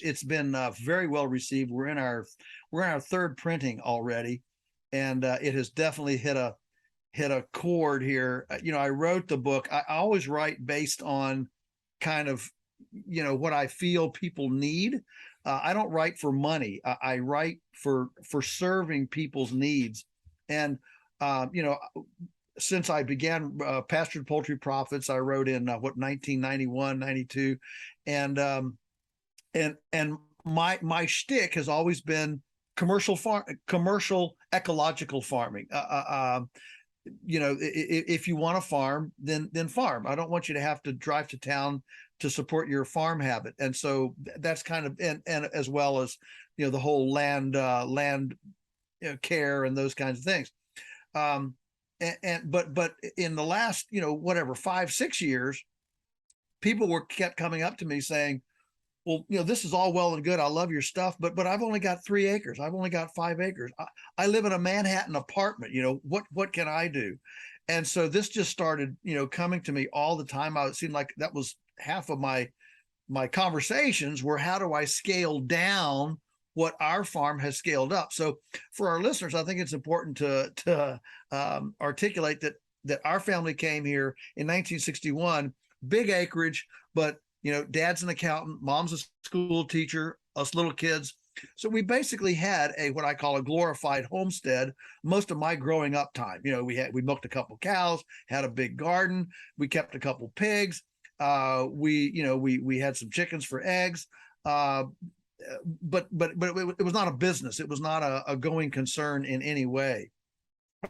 It's been very well received. We're in our third printing already, and it has definitely hit a chord here. I wrote the book. I always write based on kind of what I feel people need. I don't write for money. I write for serving people's needs, and since I began Pastured Poultry Profits, I wrote in 1991, 92, and my shtick has always been commercial ecological farming. If you want to farm, then farm. I don't want you to have to drive to town to support your farm habit. And so that's kind of, and as well as the whole land care and those kinds of things. But in the last 5-6 years, people kept coming up to me saying, well, this is all well and good. I love your stuff, but I've only got 3 acres. I've only got 5 acres. I live in a Manhattan apartment. What can I do? And so this just started, coming to me all the time. It seemed like that was half of my conversations were, how do I scale down what our farm has scaled up? So for our listeners, I think it's important to articulate that our family came here in 1961, big acreage, but dad's an accountant, mom's a school teacher, us little kids. So we basically had what I call a glorified homestead most of my growing up time. We milked a couple cows, had a big garden, we kept a couple pigs, we had some chickens for eggs, but it was not a business. It was not a going concern in any way.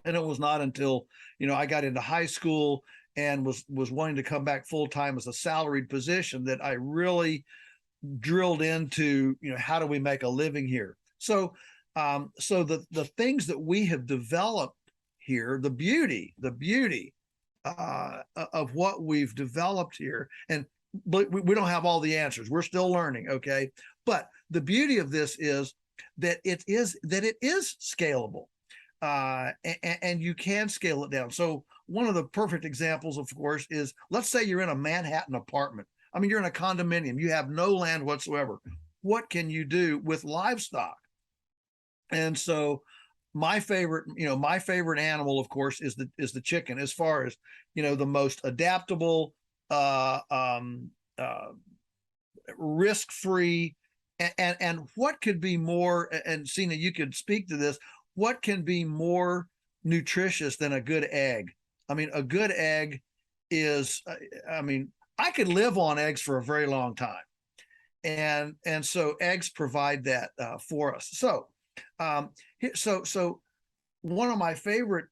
And it was not until I got into high school and was wanting to come back full time as a salaried position that I really drilled into, how do we make a living here? So the things that we have developed here, the beauty of what we've developed here, and we don't have all the answers. We're still learning, okay? But the beauty of this is that it is scalable. And you can scale it down. So one of the perfect examples, of course, is, let's say you're in a Manhattan apartment. I mean, you're in a condominium. You have no land whatsoever. What can you do with livestock? And so my favorite animal, of course, is the chicken, as far as, the most adaptable, risk-free, and what could be more, and Sina, you could speak to this, what can be more nutritious than a good egg? I mean, a good egg is, I could live on eggs for a very long time. And so eggs provide that for us. So one of my favorite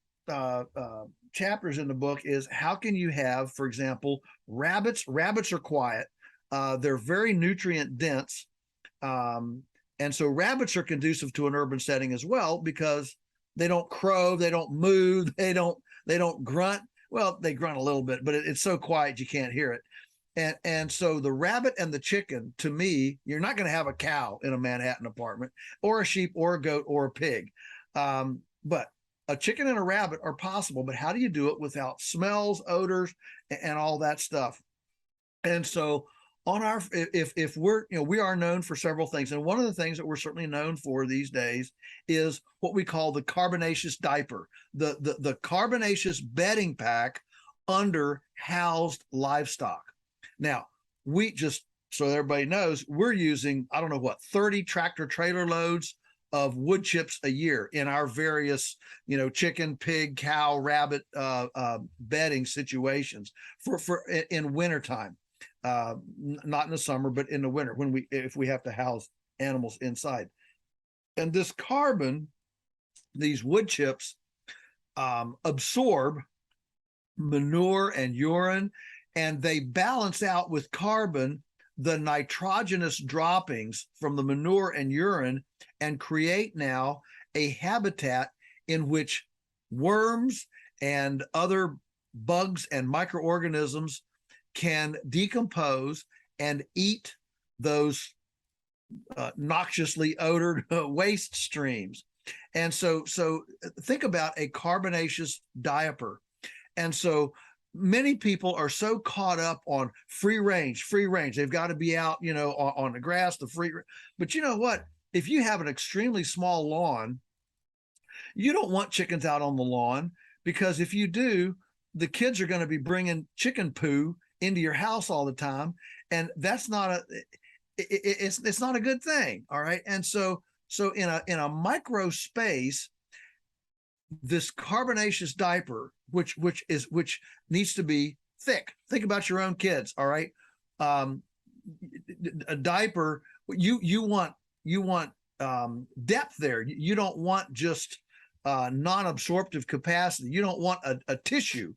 chapters in the book is, how can you have, for example, rabbits? Rabbits are quiet. They're very nutrient dense. And so rabbits are conducive to an urban setting as well, because they don't crow, they don't move, they don't grunt. Well, they grunt a little bit, but it's so quiet you can't hear it. And so the rabbit and the chicken, to me, you're not going to have a cow in a Manhattan apartment, or a sheep, or a goat, or a pig. But a chicken and a rabbit are possible, but how do you do it without smells, odors, and all that stuff? And so if we're, we are known for several things. And one of the things that we're certainly known for these days is what we call the carbonaceous diaper, the carbonaceous bedding pack under housed livestock. Now, we just, so everybody knows, we're using, 30 tractor trailer loads of wood chips a year in our various, chicken, pig, cow, rabbit bedding situations for in wintertime. Not in the summer, but in the winter, if we have to house animals inside. And this carbon, these wood chips, absorb manure and urine, and they balance out with carbon the nitrogenous droppings from the manure and urine, and create now a habitat in which worms and other bugs and microorganisms can decompose and eat those noxiously odored waste streams. And so think about a carbonaceous diaper. And so many people are so caught up on free range, free range. They've got to be out, you know, on the grass, the free. But you know what? If you have an extremely small lawn, you don't want chickens out on the lawn, because if you do, the kids are going to be bringing chicken poo into your house all the time, and that's not a it's not a good thing. All right. And so in a micro space, this carbonaceous diaper, which needs to be thick. Think about your own kids. All right. A diaper, you want depth there. You don't want just non-absorptive capacity. You don't want a tissue.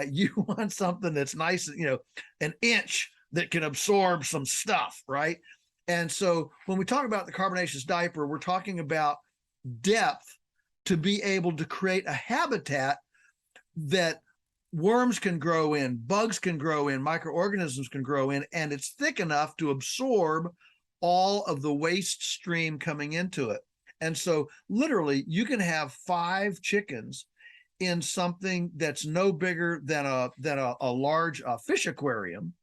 You want something that's nice, you know, an inch that can absorb some stuff, right? And so when we talk about the carbonaceous diaper, we're talking about depth to be able to create a habitat that worms can grow in, bugs can grow in, microorganisms can grow in, and it's thick enough to absorb all of the waste stream coming into it. And so literally you can have 5 chickens in something that's no bigger than a large fish aquarium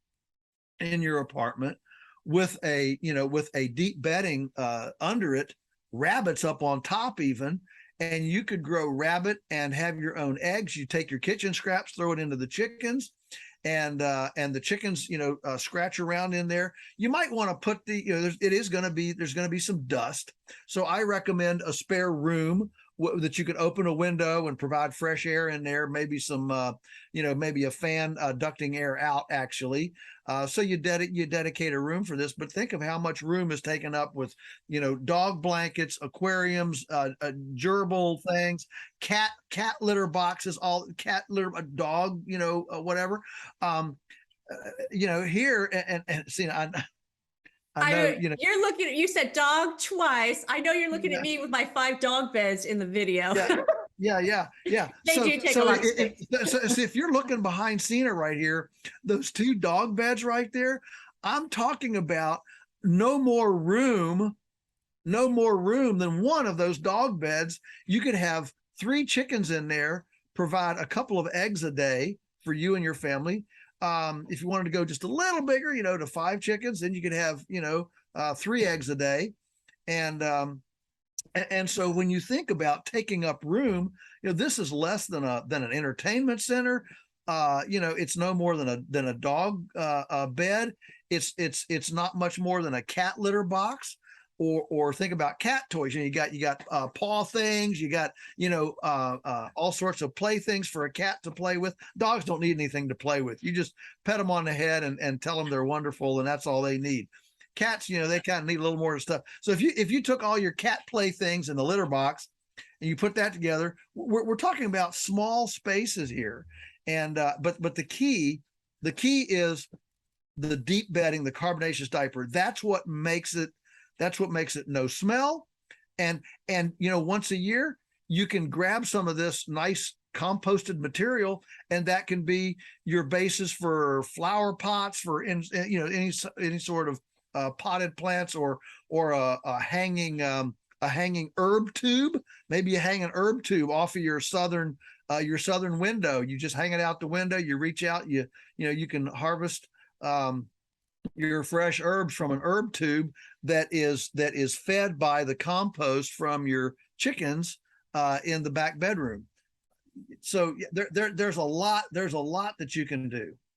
in your apartment, with a deep bedding under it, rabbits up on top even, and you could grow rabbit and have your own eggs. You take your kitchen scraps, throw it into the chickens, and the chickens, scratch around in there. You might want to put there's going to be some dust. So I recommend a spare room that you could open a window and provide fresh air in there, maybe some, maybe a fan ducting air out actually. So you dedicate a room for this, but think of how much room is taken up with, dog blankets, aquariums, gerbil things, cat litter boxes, all cat litter, dog, whatever. Here and see, I know, you're looking at, you said dog twice. I know you're looking at me with my 5 dog beds in the video. Yeah. They do take a lot of space. So if you're looking behind Cena right here, those 2 dog beds right there, I'm talking about no more room than one of those dog beds. You could have 3 chickens in there, provide a couple of eggs a day for you and your family. If you wanted to go just a little bigger, to 5 chickens, then you could have, 3 eggs a day. And so when you think about taking up room, this is less than an entertainment center. It's no more than a dog bed. It's not much more than a cat litter box. Or think about cat toys. You got paw things. You got all sorts of playthings for a cat to play with. Dogs don't need anything to play with. You just pet them on the head and tell them they're wonderful, and that's all they need. Cats, they kind of need a little more stuff. So if you took all your cat play things in the litter box and you put that together, we're talking about small spaces here. And but the key is the deep bedding, the carbonaceous diaper. That's what makes it no smell. And once a year you can grab some of this nice composted material, and that can be your basis for flower pots, for any sort of potted plants, or a hanging herb tube. Maybe you hang an herb tube off of your southern window. You just hang it out the window. You reach out. You can harvest your fresh herbs from an herb tube that is fed by the compost from your chickens in the back bedroom. So there's a lot that you can do.